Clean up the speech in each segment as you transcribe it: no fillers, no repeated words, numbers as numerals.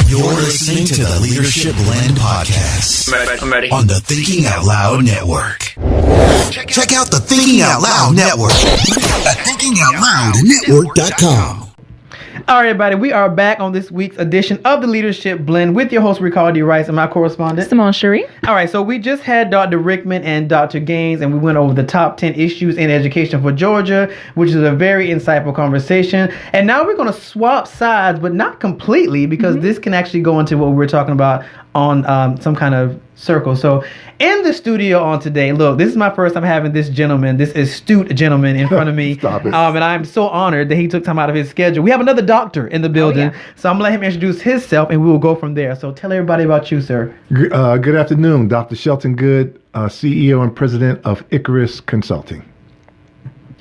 You're listening to the Leadership Blend Podcast. I'm ready. On the Thinking Out Loud Network. Check out the Thinking Out Loud Network at thinkingoutloudnetwork.com. All right, everybody, we are back on this week's edition of the Leadership Blend with your host, Ricardo Rice, and my correspondent, Simone Cherie. All right, so we just had Dr. Rickman and Dr. Gaines, and we went over the top 10 issues in education for Georgia, which is a very insightful conversation. And now we're going to swap sides, but not completely, because this can actually go into what we were talking about on some kind of circle. So in the studio on today, look, this is my first time having this gentleman, this astute gentleman in front of me. Stop it. And I'm so honored that he took time out of his schedule. We have another doctor in the building. Oh, yeah. So I'm going to let him introduce himself and we will go from there. So tell everybody about you, sir. Good afternoon, Dr. Shelton Goode, CEO and president of Icarus Consulting.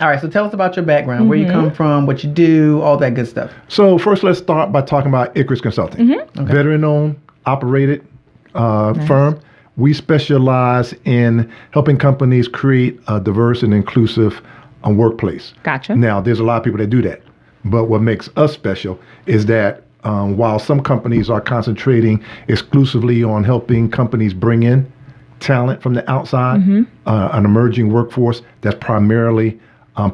All right, so tell us about your background, where you come from, what you do, all that good stuff. So first, let's start by talking about Icarus Consulting. Okay. Veteran-owned, operated firm. We specialize in helping companies create a diverse and inclusive workplace. Gotcha. Now, there's a lot of people that do that. But what makes us special is that while some companies are concentrating exclusively on helping companies bring in talent from the outside, an emerging workforce that's primarily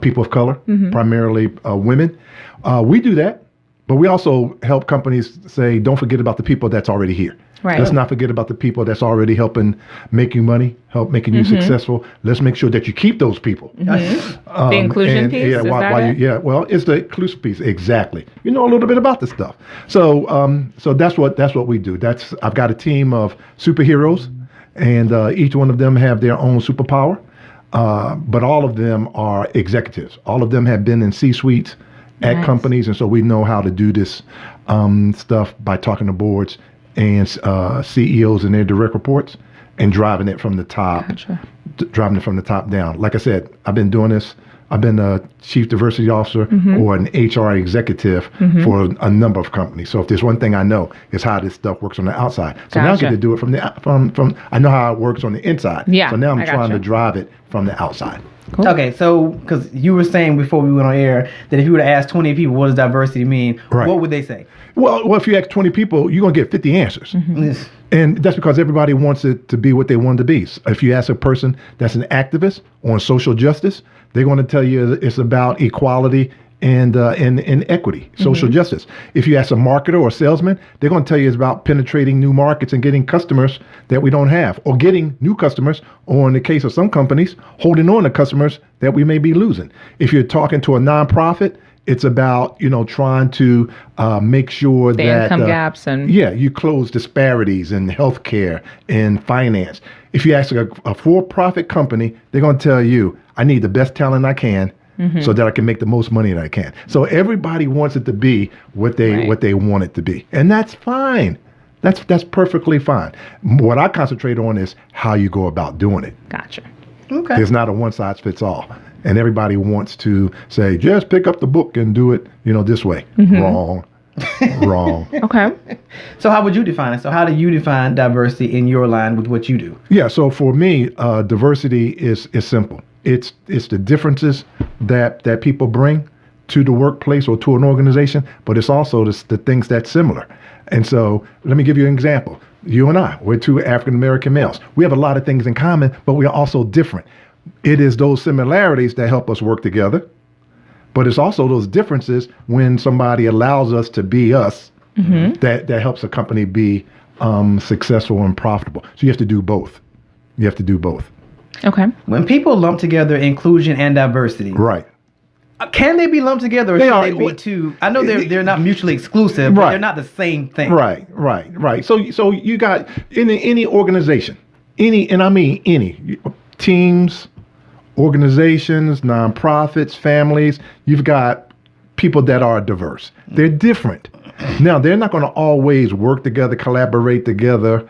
people of color, primarily women, we do that. But we also help companies say, don't forget about the people that's already here. Right. Let's not forget about the people that's already helping make you money, help making you successful. Let's make sure that you keep those people. The inclusion piece? Yeah, well, it's the inclusive piece, exactly. You know a little bit about this stuff. So that's what we do. I've got a team of superheroes, and each one of them have their own superpower. But all of them are executives. All of them have been in C-suites at companies, and so we know how to do this stuff by talking to boards and CEOs and their direct reports and driving it from the top, driving it from the top down. Like I said, I've been doing this. I've been a chief diversity officer or an HR executive for a number of companies. So if there's one thing I know, it's how this stuff works on the outside. So now I get to do it from I know how it works on the inside. Yeah, so now I'm trying to drive it from the outside. Cool. Okay, so because you were saying before we went on air that if you were to ask 20 people what does diversity mean, what would they say? Well, if you ask 20 people, you're going to get 50 answers. And that's because everybody wants it to be what they want it to be. So if you ask a person that's an activist on social justice, they're going to tell you it's about equality and equity, social justice. If you ask a marketer or a salesman, they're going to tell you it's about penetrating new markets and getting customers that we don't have, or getting new customers, or in the case of some companies, holding on to customers that we may be losing. If you're talking to a nonprofit, it's about, trying to make sure the that income gaps and you close disparities in healthcare and finance. If you ask a for-profit company, they're going to tell you, I need the best talent I can so that I can make the most money that I can. So everybody wants it to be what they want it to be, and that's fine. That's perfectly fine. What I concentrate on is how you go about doing it. Gotcha. Okay. There's not a one size fits all. And everybody wants to say, just pick up the book and do it, this way. Wrong. Okay. So how would you define it? So how do you define diversity in your line with what you do? Yeah. So for me, diversity is simple. It's the differences that people bring to the workplace or to an organization, but it's also the things that's similar. And so let me give you an example. You and I, we're two African-American males. We have a lot of things in common, but we are also different. It is those similarities that help us work together, but it's also those differences when somebody allows us to be us that helps a company be successful and profitable. So you have to do both. Okay. When people lump together inclusion and diversity, Right. Can they be lumped together, or should they be two? I know they're not mutually exclusive, but they're not the same thing. Right. So you got in any organization, any teams, organizations, nonprofits, families, you've got people that are diverse. They're different. Now, they're not going to always work together, collaborate together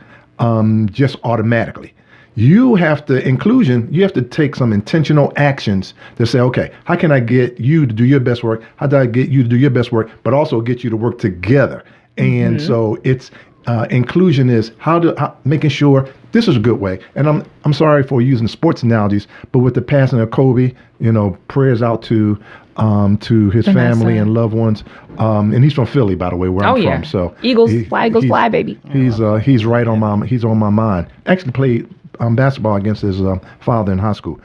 just automatically. You have to take some intentional actions to say, okay, how can I get you to do your best work? How do I get you to do your best work, but also get you to work together? And so it's inclusion is making sure this is a good way. And I'm sorry for using sports analogies, but with the passing of Kobe, prayers out to his family and loved ones. And he's from Philly, by the way, where I'm from. So Eagles fly, baby. He's right on my mind. Actually played basketball against his father in high school.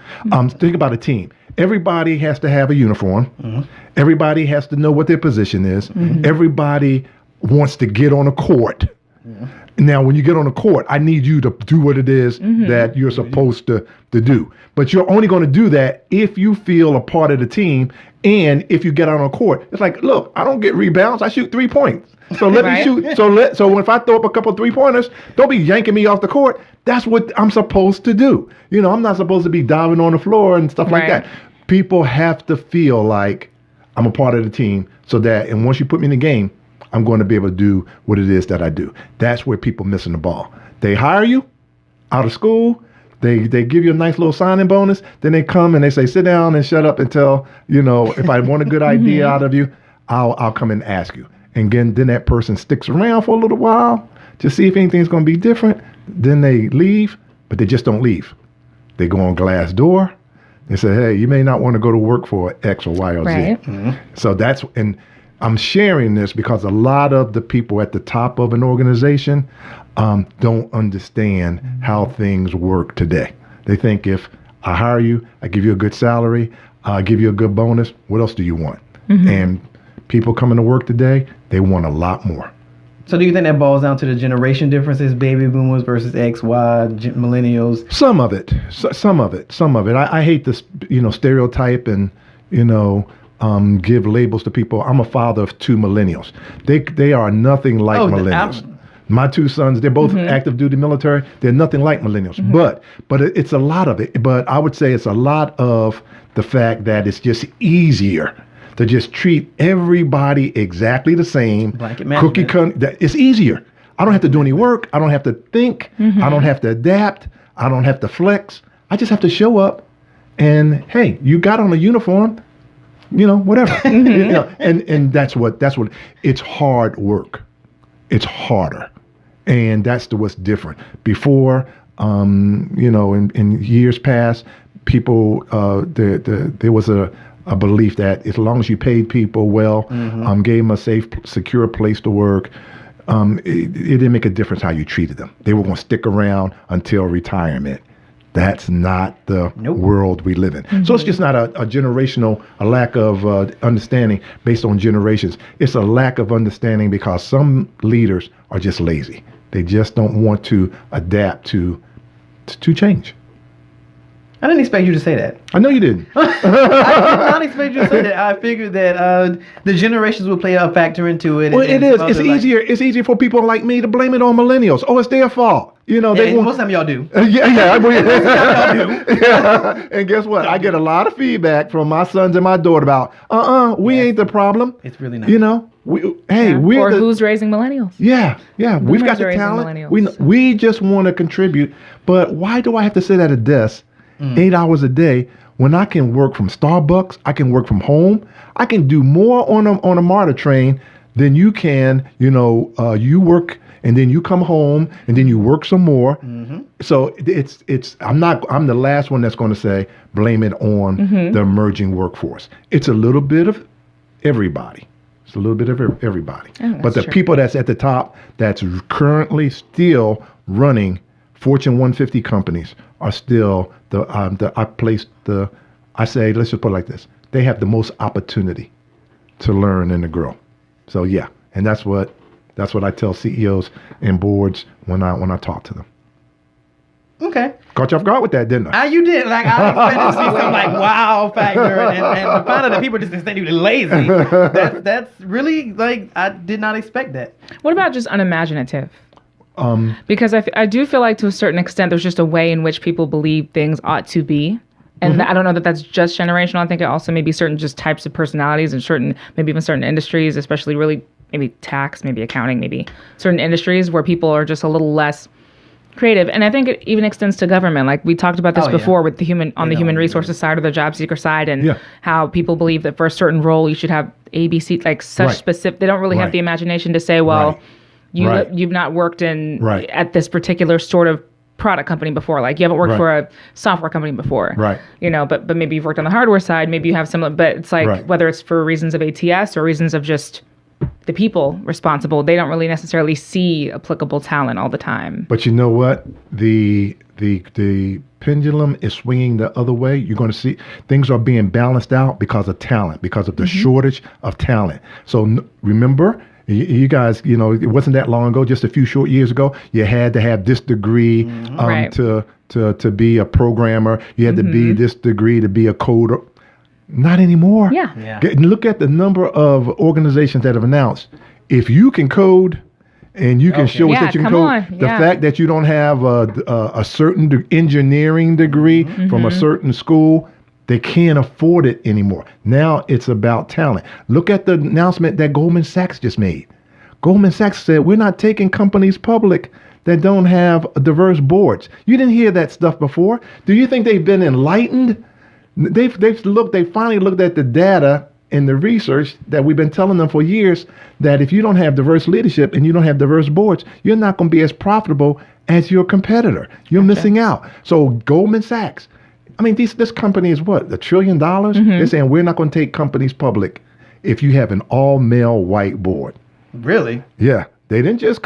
Think about a team. Everybody has to have a uniform. Mm-hmm. Everybody has to know what their position is. Mm-hmm. Everybody wants to get on a court. Yeah. Now, when you get on the court, I need you to do what it is that you're supposed to do. But you're only going to do that if you feel a part of the team. And if you get out on court, it's like, look, I don't get rebounds. I shoot 3 points. So let me shoot. So if I throw up a couple of 3-pointers, don't be yanking me off the court. That's what I'm supposed to do. I'm not supposed to be diving on the floor and stuff like that. People have to feel like I'm a part of the team and once you put me in the game, I'm going to be able to do what it is that I do. That's where people missing the ball. They hire you out of school. They give you a nice little signing bonus. Then they come and they say, sit down and shut up until, if I want a good idea out of you, I'll come and ask you. And then that person sticks around for a little while to see if anything's going to be different. Then they leave, but they just don't leave. They go on Glassdoor. They say, hey, you may not want to go to work for X or Y or Z. Mm-hmm. So and I'm sharing this because a lot of the people at the top of an organization don't understand how things work today. They think if I hire you, I give you a good salary, I give you a good bonus, what else do you want? Mm-hmm. And people coming to work today, they want a lot more. So do you think that boils down to the generation differences, baby boomers versus X, Y, millennials? Some of it. Some of it. I hate this, stereotype and, give labels to people. I'm a father of 2 millennials. They are nothing like millennials. My 2 sons, they're both active duty military. They're nothing like millennials. Mm-hmm. But it's a lot of it. But I would say it's a lot of the fact that it's just easier to just treat everybody exactly the same. Cookie cutter. It's easier. I don't have to do any work. I don't have to think. Mm-hmm. I don't have to adapt. I don't have to flex. I just have to show up and, hey, you got on a uniform, whatever. And that's what it's hard work. It's harder. And that's what's different. Before, in years past, people, there was a belief that as long as you paid people well, gave them a safe, secure place to work, it didn't make a difference how you treated them. They were going to stick around until retirement. That's not the world we live in. Mm-hmm. So it's just not a lack of understanding based on generations. It's a lack of understanding because some leaders are just lazy. They just don't want to adapt to change. I didn't expect you to say that. I know you didn't. I did not expect you to say that. I figured that the generations will play a factor into it. Well, it is. It's easier. It's easier for people like me to blame it on millennials. Oh, it's their fault. Most time y'all do. Yeah. And guess what? I get a lot of feedback from my sons and my daughter about, we ain't the problem. It's really not. Or who's raising millennials? Yeah. We've got the talent. We just want to contribute. But why do I have to sit at a desk 8 hours a day when I can work from Starbucks? I can work from home. I can do more on a MARTA train than you can. You work and then you come home and then you work some more. Mm-hmm. So I'm the last one that's going to say blame it on the emerging workforce. It's a little bit of everybody. It's a little bit of everybody. But the people that's at the top that's currently still running Fortune 150 companies are still I say, let's just put it like this. They have the most opportunity to learn and to grow. So yeah, and that's what I tell CEOs and boards when I talk to them. Okay. Caught you off guard with that, didn't I? You did. I expected to see some wow factor and to find out that people just think you're lazy. That's really I did not expect that. What about just unimaginative? Because I do feel like to a certain extent there's just a way in which people believe things ought to be. And I don't know that that's just generational. I think it also may be certain just types of personalities and maybe even certain industries, especially really maybe tax, maybe accounting, maybe certain industries where people are just a little less creative. And I think it even extends to government. Like we talked about this before with the human resources side or the job seeker side and how people believe that for a certain role you should have ABC, specific. They don't really have the imagination to say, well, You've not worked Right. at this particular sort of product company before. Like you haven't worked Right. for a software company before. Right. But maybe you've worked on the hardware side. Maybe you have some, but it's like Right. whether it's for reasons of ATS or reasons of just the people responsible, they don't really necessarily see applicable talent all the time. But you know what? The pendulum is swinging the other way. You're going to see things are being balanced out because of talent, because of the shortage of talent. So remember, you guys, it wasn't that long ago, just a few short years ago, you had to have this degree Right. to be a programmer. You had to be this degree to be a coder. Not anymore. Yeah. Look at the number of organizations that have announced, if you can code and you can show us Yeah, that you can come code, on. the Yeah. fact that you don't have a certain engineering degree from a certain school, they can't afford it anymore. Now it's about talent. Look at the announcement that Goldman Sachs just made. Goldman Sachs said, we're not taking companies public that don't have diverse boards. You didn't hear that stuff before. Do you think they've been enlightened? They finally looked at the data and the research that we've been telling them for years, that if you don't have diverse leadership and you don't have diverse boards, you're not going to be as profitable as your competitor. You're missing out. So Goldman Sachs, I mean, this company is what, $1 trillion? They're saying we're not going to take companies public if you have an all-male white board. Really? Yeah, they didn't just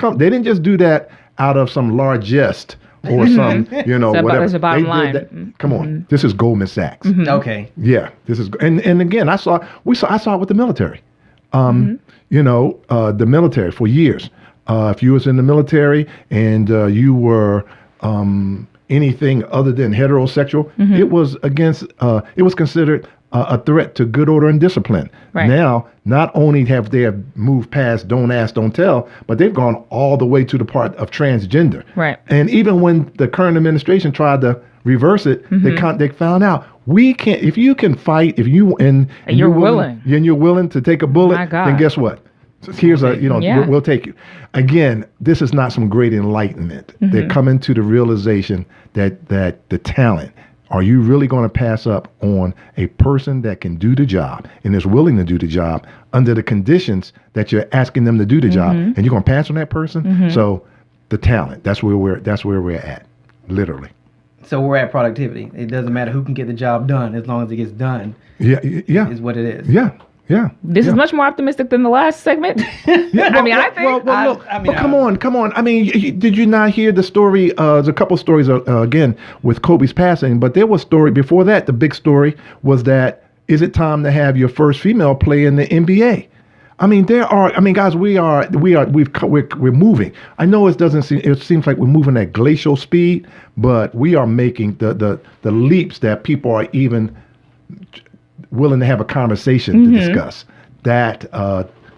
do that out of some largesse or some, whatever. That's the bottom They line. did that. Come on, this is Goldman Sachs. Okay. Yeah, this is, and again, I saw it with the military. The military for years. If you was in the military and you were anything other than heterosexual, it was considered a threat to good order and discipline. Right. Now, not only have they moved past don't ask, don't tell, but they've gone all the way to the part of transgender. Right. And even when the current administration tried to reverse it, they found out we can't. If you can fight, if you and you're willing, and you're willing to take a bullet, My God. then guess what? Here's we'll take you. Again, this is not some great enlightenment. They're coming to the realization that the talent. Are you really going to pass up on a person that can do the job and is willing to do the job under the conditions that you're asking them to do the job, and you're going to pass on that person? So the talent, that's where we're at, literally. So we're at productivity. It doesn't matter who can get the job done as long as it gets done. Yeah. Is what it is. Yeah. This is much more optimistic than the last segment. Yeah, I think. Come on. I mean, did you not hear the story? There's a couple stories again with Kobe's passing, but there was a story before that. The big story was that is it time to have your first female play in the NBA? I mean, guys, we're moving. I know it seems like we're moving at glacial speed, but we are making the leaps that people are even willing to have a conversation to discuss. That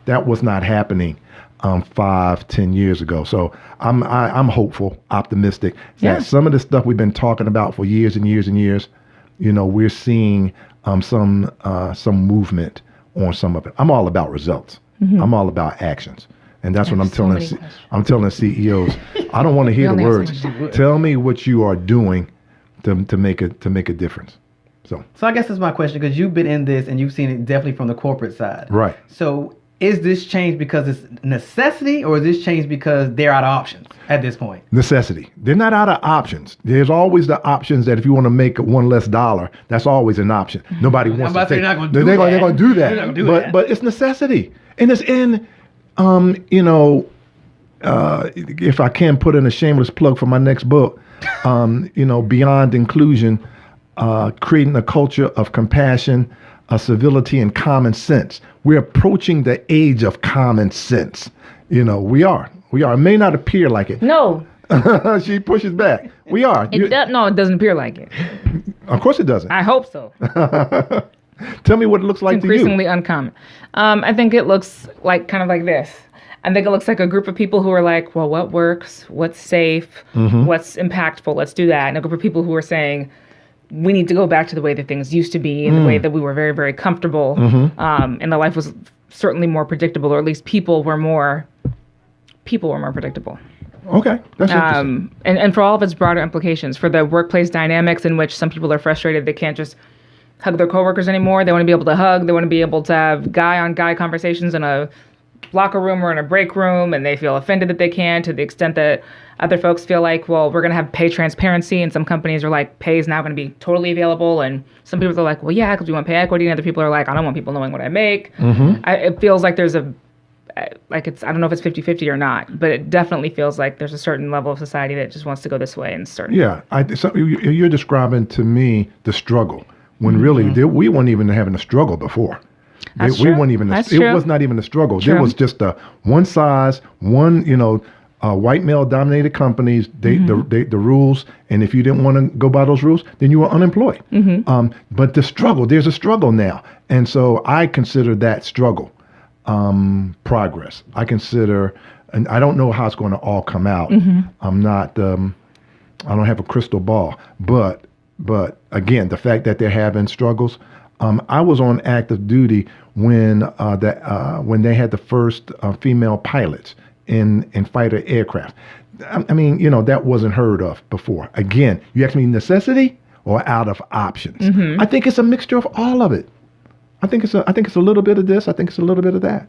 was not happening 5-10 years ago. So I'm hopeful, optimistic that some of the stuff we've been talking about for years and years and years, we're seeing some movement on some of it. I'm all about results. I'm all about actions. And that's what I'm telling CEOs. I don't want to hear the words. Tell me what you are doing to make a difference. So I guess that's my question, because you've been in this and you've seen it definitely from the corporate side. Right. So is this change because it's necessity, or is this change because they're out of options at this point? Necessity. They're not out of options. There's always the options that if you want to make $1 less, that's always an option. Nobody wants to take. They're not going to do They're that. going to do that. They're not gonna do that. But it's necessity, and it's in. If I can put in a shameless plug for my next book, Beyond Inclusion. Creating a culture of compassion, civility, and common sense. We're approaching the age of common sense. We are. It may not appear like it. No. She pushes back. We are. It doesn't appear like it. Of course it doesn't. I hope so. Tell me what it looks like to you. Increasingly uncommon. I think it looks like kind of like this. I think it looks like a group of people who are like, well, what works? What's safe? What's impactful? Let's do that. And a group of people who are saying, we need to go back to the way that things used to be, in the way that we were very, very comfortable, and the life was certainly more predictable, or at least people were more predictable. Okay, that's interesting. And for all of its broader implications, for the workplace dynamics in which some people are frustrated they can't just hug their coworkers anymore. They want to be able to hug. They want to be able to have guy-on-guy conversations in a locker room or in a break room and they feel offended that they can, to the extent that other folks feel like, well, we're going to have pay transparency, and some companies are like, pay is now going to be totally available, and some people are like, well, yeah, because we want pay equity, and other people are like, I don't want people knowing what I make. It feels like there's I don't know if it's 50-50 or not, but it definitely feels like there's a certain level of society that just wants to go this way and certain. Yeah, you're describing to me the struggle, when really we weren't even having a struggle before. We weren't even. It was not even a struggle. True. There was just a one size, white male dominated companies. The rules, and if you didn't want to go by those rules, then you were unemployed. But the struggle, there's a struggle now, and so I consider that struggle progress. I consider, and I don't know how it's going to all come out. I'm not. I don't have a crystal ball, but again, the fact that they're having struggles. I was on active duty when they had the first female pilots in fighter aircraft. I mean, that wasn't heard of before. Again, you ask me necessity or out of options. I think it's a mixture of all of it. I think it's a little bit of this. I think it's a little bit of that.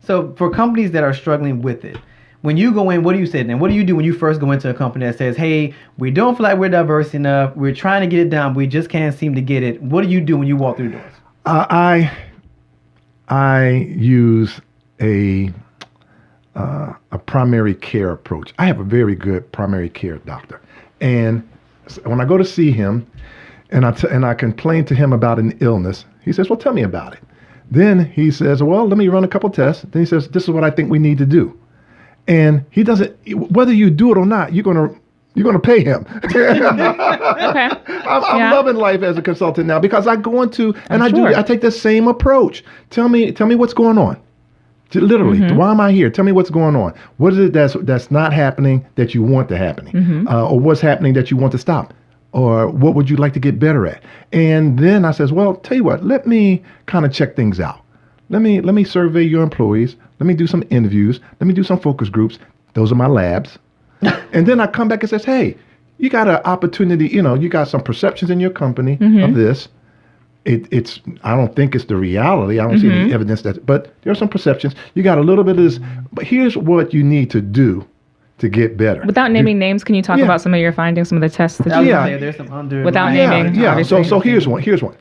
So for companies that are struggling with it, when you go in, what do you say then? What do you do when you first go into a company that says, hey, we don't feel like we're diverse enough, we're trying to get it done, we just can't seem to get it? What do you do when you walk through doors? I use a primary care approach. I have a very good primary care doctor. And when I go to see him and I complain to him about an illness, he says, well, tell me about it. Then he says, well, let me run a couple tests. Then he says, this is what I think we need to do. And he doesn't, whether you do it or not, you're gonna pay him. Okay. I'm loving life as a consultant now, because I go into and I take the same approach. Tell me what's going on. Literally, why am I here? Tell me what's going on. What is it that's not happening that you want to happen, or what's happening that you want to stop, or what would you like to get better at? And then I says, well, tell you what, let me kind of check things out. Let me survey your employees. Let me do some interviews. Let me do some focus groups. Those are my labs. And then I come back and says, hey, you got an opportunity, you got some perceptions in your company of this. I don't think it's the reality. I don't see any evidence but there are some perceptions. You got a little bit of this, but here's what you need to do to get better. Without naming names, can you talk about some of your findings, some of the tests that there's some under. Without naming. Yeah. So here's one.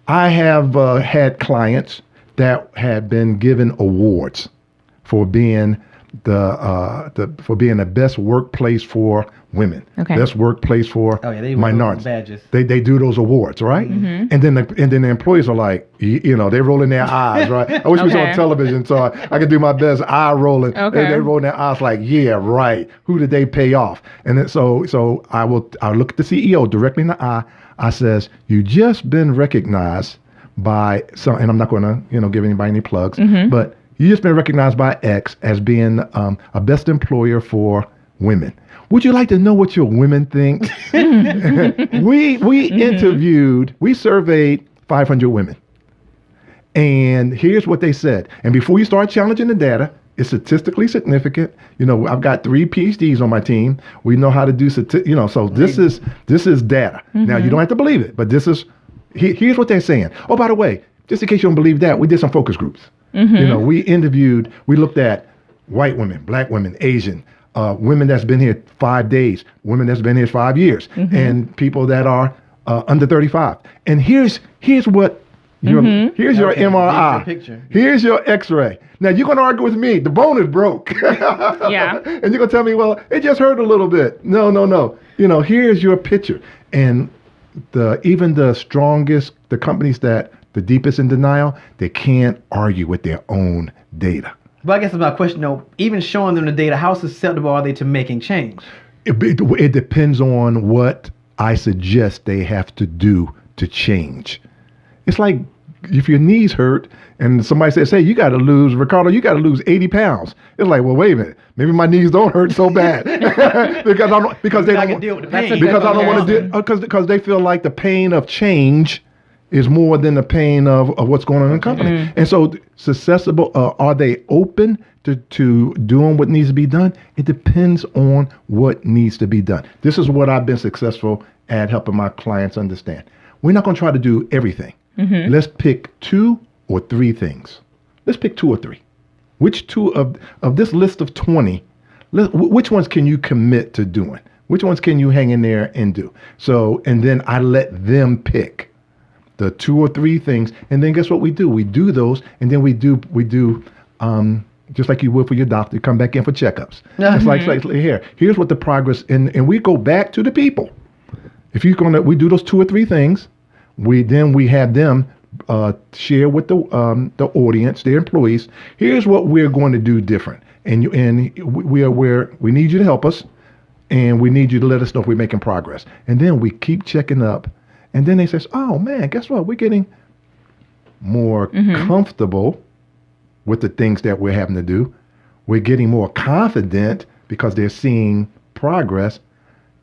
I have had clients that had been given awards for being the best workplace for women, best workplace for minorities. Badges. They do those awards, right? And then the employees are like, they're rolling their eyes, right? I wish we was on television so I could do my best eye rolling. They rolling their eyes like, yeah, right. Who did they pay off? And then, so I'll look at the CEO directly in the eye. I says, you just been recognized by some, and I'm not going to give anybody any plugs, but you just been recognized by X as being a best employer for women. Would you like to know what your women think? We surveyed 500 women. And here's what they said. And before you start challenging the data, it's statistically significant. I've got 3 PhDs on my team. We know how to do, so this is data. Now, you don't have to believe it, but here's what they're saying. Oh, by the way, just in case you don't believe that, we did some focus groups. We looked at white women, black women, Asian, women that's been here 5 days, women that's been here 5 years, and people that are under 35. And here's what your MRI. Here's your X-ray. Now you're gonna argue with me. The bone is broke. Yeah. And you're gonna tell me, well, it just hurt a little bit. No. Here's your picture. And even the strongest, the companies that the deepest in denial, they can't argue with their own data. But I guess it's my question, even showing them the data, how susceptible are they to making change? It depends on what I suggest they have to do to change. It's like if your knees hurt and somebody says, hey, Ricardo, you got to lose 80 pounds. It's like, well, wait a minute. Maybe my knees don't hurt so bad because they don't deal with the pain. Because I don't want to do because they feel like the pain of change is more than the pain of what's going on in the company. And so susceptible, are they open to doing what needs to be done? It depends on what needs to be done. This is what I've been successful at helping my clients understand. We're not going to try to do everything. Let's pick 2 or 3 things. Let's pick 2 or 3. Which 2 of this list of 20, which ones can you commit to doing? Which ones can you hang in there and do? So, and then I let them pick the 2 or 3 things. And then guess what we do? We do those. And then we do, just like you would for your doctor, you come back in for checkups. It's like here's what the progress, and we go back to the people. If you're we do those 2 or 3 things, we have them share with the audience, their employees. Here's what we're going to do different. And we need you to help us. And we need you to let us know if we're making progress. And then we keep checking up. And then they say, oh, man, guess what? We're getting more comfortable with the things that we're having to do. We're getting more confident because they're seeing progress.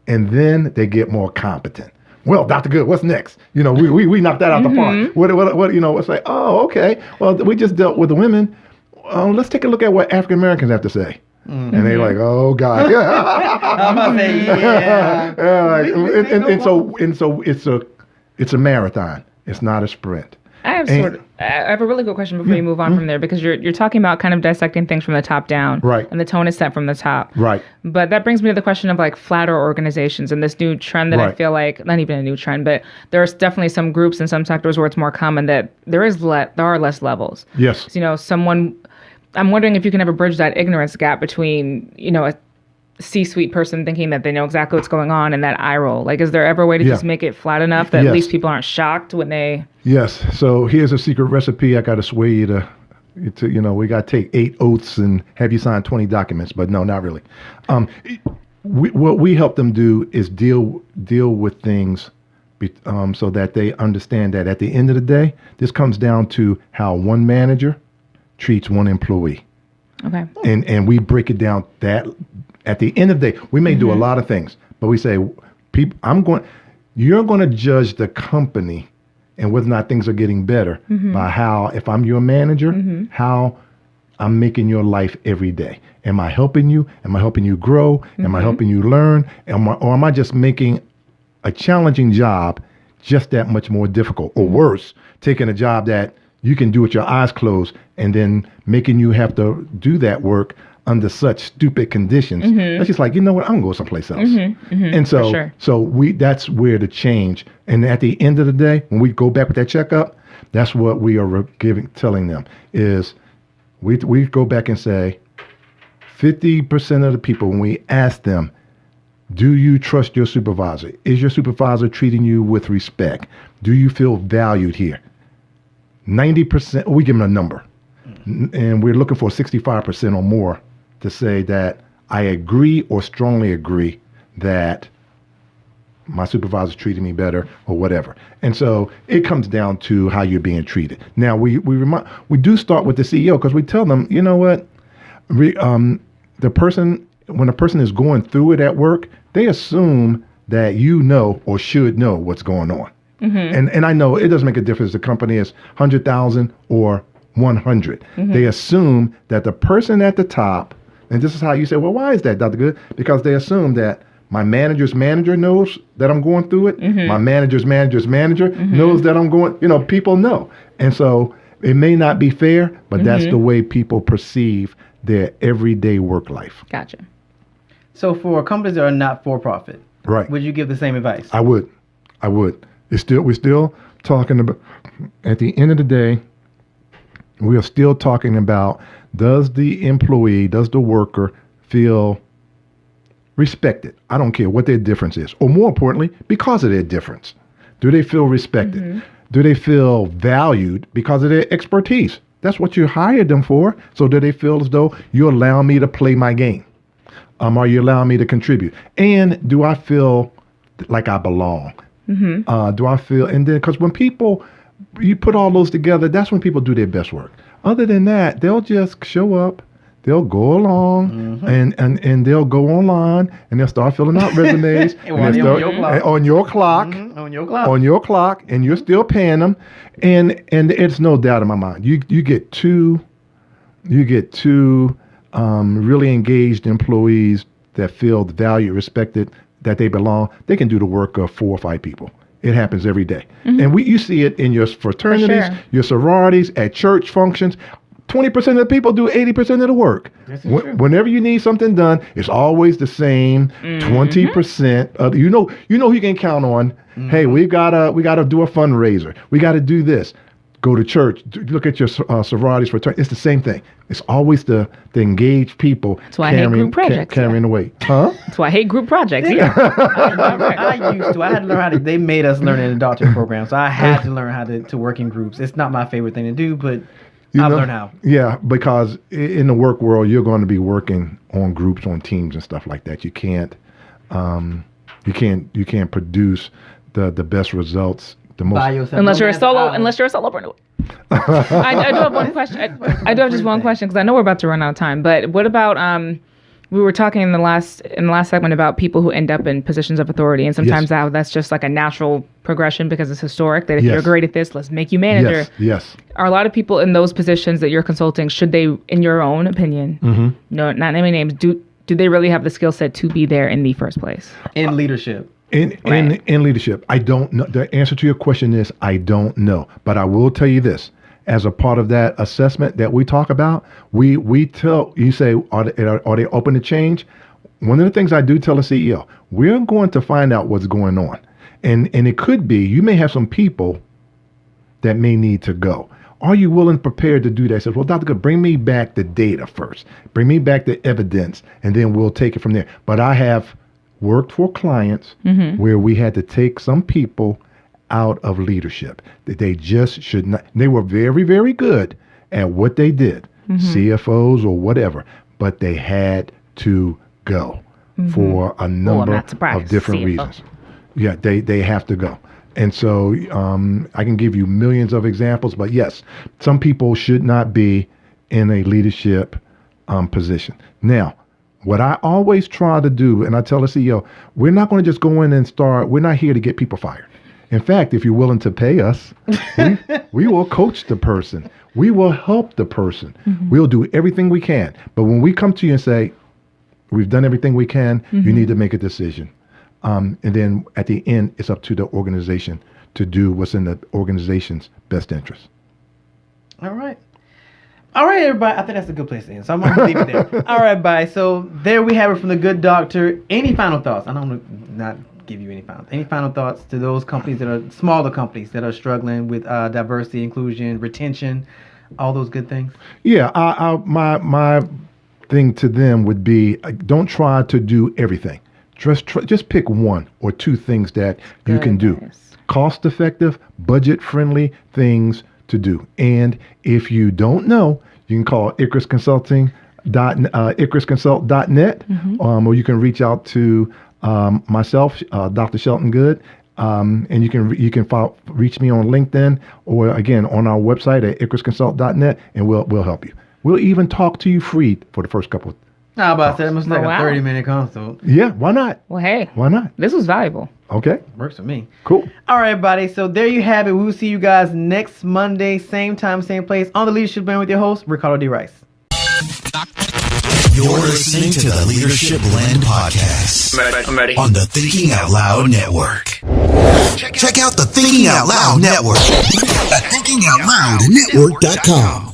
And then they get more competent. Well, Dr. Goode, what's next? We knocked that out the park. What, it's like, oh, okay. Well, we just dealt with the women. Let's take a look at what African Americans have to say. And they're like, oh God. I'm about to say, yeah. So it's a marathon. It's not a sprint. I have a really good question before you move on from there, because you're talking about kind of dissecting things from the top down. Right. And the tone is set from the top. Right. But that brings me to the question of like flatter organizations and this new trend that I feel like, not even a new trend, but there's definitely some groups and some sectors where it's more common that there are less levels. Yes. So, I'm wondering if you can ever bridge that ignorance gap between, a C-suite person thinking that they know exactly what's going on and that eye roll. Like, is there ever a way to just make it flat enough that at least people aren't shocked when they... Yes. So here's a secret recipe. I got to sway you to we got to take 8 oaths and have you sign 20 documents, but no, not really. What we help them do is deal with things so that they understand that at the end of the day, this comes down to how one manager treats one employee. Okay. And we break it down that at the end of the day, we may do a lot of things, but we say, you're going to judge the company and whether or not things are getting better by how, if I'm your manager, how I'm making your life every day. Am I helping you? Am I helping you grow? Am I helping you learn? Or am I just making a challenging job just that much more difficult? Or worse, taking a job that you can do with your eyes closed and then making you have to do that work under such stupid conditions. That's just like, you know what, I'm gonna go someplace else. And so, that's where the change. And at the end of the day, when we go back with that checkup, that's what we are telling them is we go back and say, 50% of the people, when we ask them, do you trust your supervisor? Is your supervisor treating you with respect? Do you feel valued here? 90%, we give them a number. And we're looking for 65% or more to say that I agree or strongly agree that my supervisor's treating me better or whatever. And so it comes down to how you're being treated. Now, we do start with the CEO because we tell them, you know what, when a person is going through it at work, they assume that you know or should know what's going on. And I know it doesn't make a difference. The company is 100,000 or 100. They assume that the person at the top, and this is how you say, well, why is that, Dr. Goode? Because they assume that my manager's manager knows that I'm going through it. My manager's manager's manager knows that I'm going, people know. And so it may not be fair, but that's the way people perceive their everyday work life. Gotcha. So for companies that are not for profit, right, would you give the same advice? I would. We're still talking about, at the end of the day, we are still talking about, does the employee, does the worker feel respected? I don't care what their difference is. Or more importantly, because of their difference. Do they feel respected? Do they feel valued because of their expertise? That's what you hired them for. So do they feel as though you're allowing me to play my game? Are you allowing me to contribute? And do I feel like I belong? Do I feel, and then, because when you put all those together, that's when people do their best work. Other than that, they'll just show up, they'll go along, and they'll go online, and they'll start filling out resumes on your clock, and you're still paying them, and it's no doubt in my mind, you get two really engaged employees that feel valued, respected, that they belong. They can do the work of 4 or 5 people It happens every day. And you see it in your fraternities, sure. your sororities, at church functions. 20% of the people do 80% of the work. Whenever you need something done, it's always the same 20%. You know you can count on. Hey, we gotta do a fundraiser. We gotta do this. Go to church. Look at your sororities, fraternities. It's the same thing. It's always the engaged people. That's why I hate group projects. Carrying the weight. Huh? That's why I hate group projects. Yeah. I used to. I had to learn how to. They made us learn in the doctorate program, so I had to learn how to work in groups. It's not my favorite thing to do, but I've learned how. Yeah, because in the work world, you're going to be working on groups, on teams, and stuff like that. You can't produce the best results. Unless you're a solopreneur. I do have one question. I do have just one question, because I know we're about to run out of time. But what about we were talking in the last segment about people who end up in positions of authority, and sometimes that's just like a natural progression because it's historic. That if you're great at this, let's make you manager. Yes. Are a lot of people in those positions that you're consulting, should they, in your own opinion, no, not naming names, do they really have the skill set to be there in the first place? In leadership. In leadership, I don't know. The answer to your question is I don't know. But I will tell you this. As a part of that assessment that we talk about, we tell, you say, are they open to change? One of the things I do tell a CEO, we're going to find out what's going on. And it could be, you may have some people that may need to go. Are you willing and prepared to do that? I said, well, Dr. Goode, bring me back the data first. Bring me back the evidence, and then we'll take it from there. But I have worked for clients where we had to take some people out of leadership that they just should not. They were very, very good at what they did, CFOs or whatever, but they had to go for a number of different reasons. Yeah, they have to go. And so I can give you millions of examples, but yes, some people should not be in a leadership position. Now, what I always try to do, and I tell the CEO, we're not going to just go in and we're not here to get people fired. In fact, if you're willing to pay us, we will coach the person. We will help the person. We'll do everything we can. But when we come to you and say, we've done everything we can, you need to make a decision. And then at the end, it's up to the organization to do what's in the organization's best interest. All right. All right, everybody. I think that's a good place to end. So I'm going to leave it there. All right, bye. So there we have it from the good doctor. Any final thoughts? I don't want to not give you any final thoughts to those companies that are smaller companies that are struggling with diversity, inclusion, retention, all those good things? Yeah, my thing to them would be, don't try to do everything. Just pick one or two things that you can do. Cost-effective, budget-friendly things to do. And if you don't know, you can call icarusconsult.net, or you can reach out to myself, Dr. Shelton Goode, and you can reach me on LinkedIn, or again on our website at icarusconsult.net, and we'll help you. We'll even talk to you free for the first couple of How about that? It must like a 30-minute consult. Yeah, why not? Well, hey. Why not? This was valuable. Okay. Works for me. Cool. All right, buddy. So there you have it. We will see you guys next Monday, same time, same place, on the Leadership Blend with your host, Ricardo D. Rice. You're listening to the Leadership Blend podcast. I'm ready. On the Thinking Out Loud Network. Check out the Thinking Out Loud Network at thinkingoutloudnetwork.com.